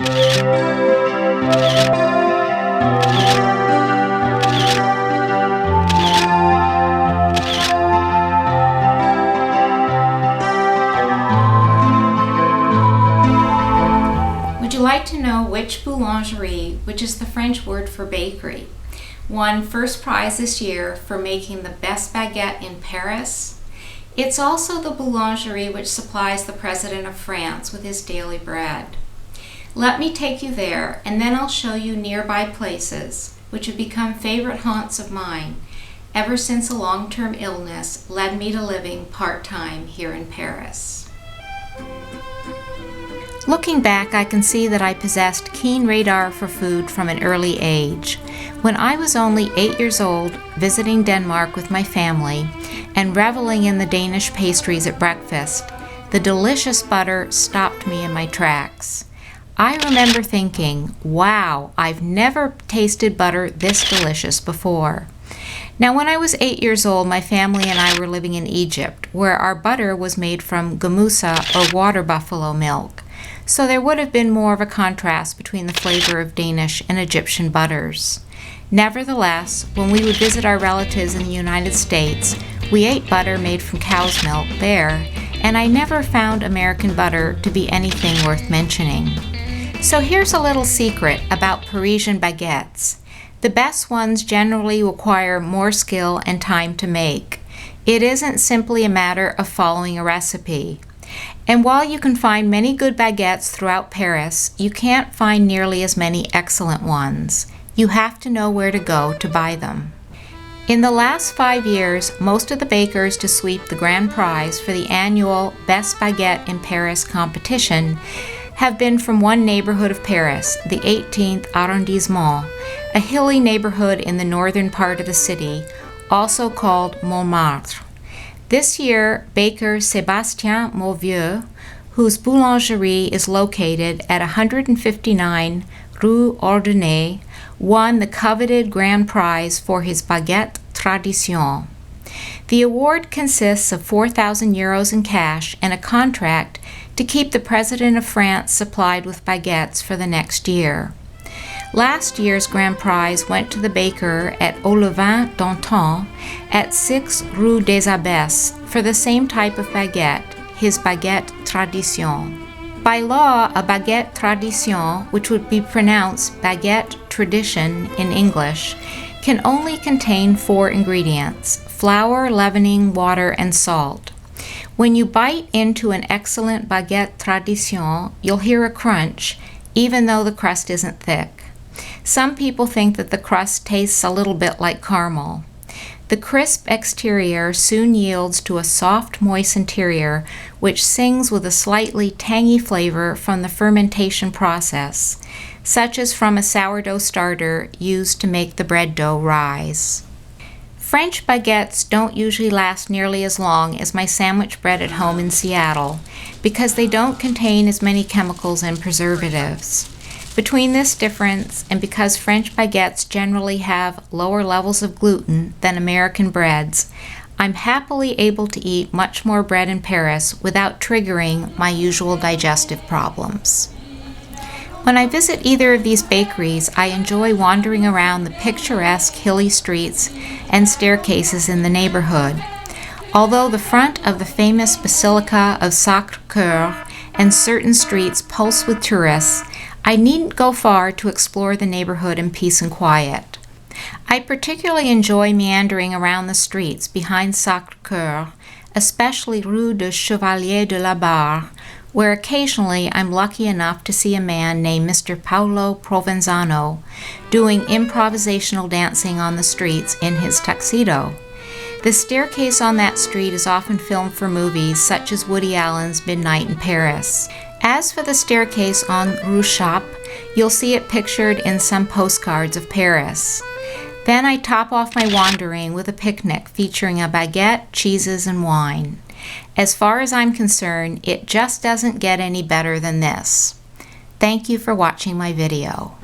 Would you like to know which boulangerie, which is the French word for bakery, won first prize this year for making the best baguette in Paris? It's also the boulangerie which supplies the President of France with his daily bread. Let me take you there, and then I'll show you nearby places which have become favorite haunts of mine ever since a long-term illness led me to living part-time here in Paris. Looking back, I can see that I possessed keen radar for food from an early age. When I was only 8 years old, visiting Denmark with my family and reveling in the Danish pastries at breakfast, the delicious butter stopped me in my tracks. I remember thinking, wow, I've never tasted butter this delicious before. Now, when I was 8 years old, my family and I were living in Egypt, where our butter was made from gamusa or water buffalo milk. So there would have been more of a contrast between the flavor of Danish and Egyptian butters. Nevertheless, when we would visit our relatives in the United States, we ate butter made from cow's milk there, and I never found American butter to be anything worth mentioning. So here's a little secret about Parisian baguettes. The best ones generally require more skill and time to make. It isn't simply a matter of following a recipe. And while you can find many good baguettes throughout Paris, you can't find nearly as many excellent ones. You have to know where to go to buy them. In the last 5 years, most of the bakers to sweep the grand prize for the annual Best Baguette in Paris competition have been from one neighborhood of Paris, the 18th arrondissement, a hilly neighborhood in the northern part of the city, also called Montmartre. This year, baker Sébastien Mauvieux, whose boulangerie is located at 159 Rue Ordener, won the coveted grand prize for his baguette tradition. The award consists of 4,000 euros in cash and a contract to keep the President of France supplied with baguettes for the next year. Last year's grand prize went to the baker at Au Levain d'Antin at 6 Rue des Abbesses for the same type of baguette, his baguette tradition. By law, a baguette tradition, which would be pronounced baguette tradition in English, can only contain 4 ingredients: flour, leavening, water, and salt. When you bite into an excellent baguette tradition, you'll hear a crunch, even though the crust isn't thick. Some people think that the crust tastes a little bit like caramel. The crisp exterior soon yields to a soft, moist interior, which sings with a slightly tangy flavor from the fermentation process, such as from a sourdough starter used to make the bread dough rise. French baguettes don't usually last nearly as long as my sandwich bread at home in Seattle because they don't contain as many chemicals and preservatives. Between this difference and because French baguettes generally have lower levels of gluten than American breads, I'm happily able to eat much more bread in Paris without triggering my usual digestive problems. When I visit either of these bakeries, I enjoy wandering around the picturesque hilly streets and staircases in the neighborhood. Although the front of the famous Basilica of Sacré-Cœur and certain streets pulse with tourists, I needn't go far to explore the neighborhood in peace and quiet. I particularly enjoy meandering around the streets behind Sacré-Cœur, especially Rue de Chevalier de la Barre, where occasionally I'm lucky enough to see a man named Mr. Paolo Provenzano doing improvisational dancing on the streets in his tuxedo. The staircase on that street is often filmed for movies such as Woody Allen's Midnight in Paris. As for the staircase on Rue Chappe, you'll see it pictured in some postcards of Paris. Then I top off my wandering with a picnic featuring a baguette, cheeses, and wine. As far as I'm concerned, it just doesn't get any better than this. Thank you for watching my video.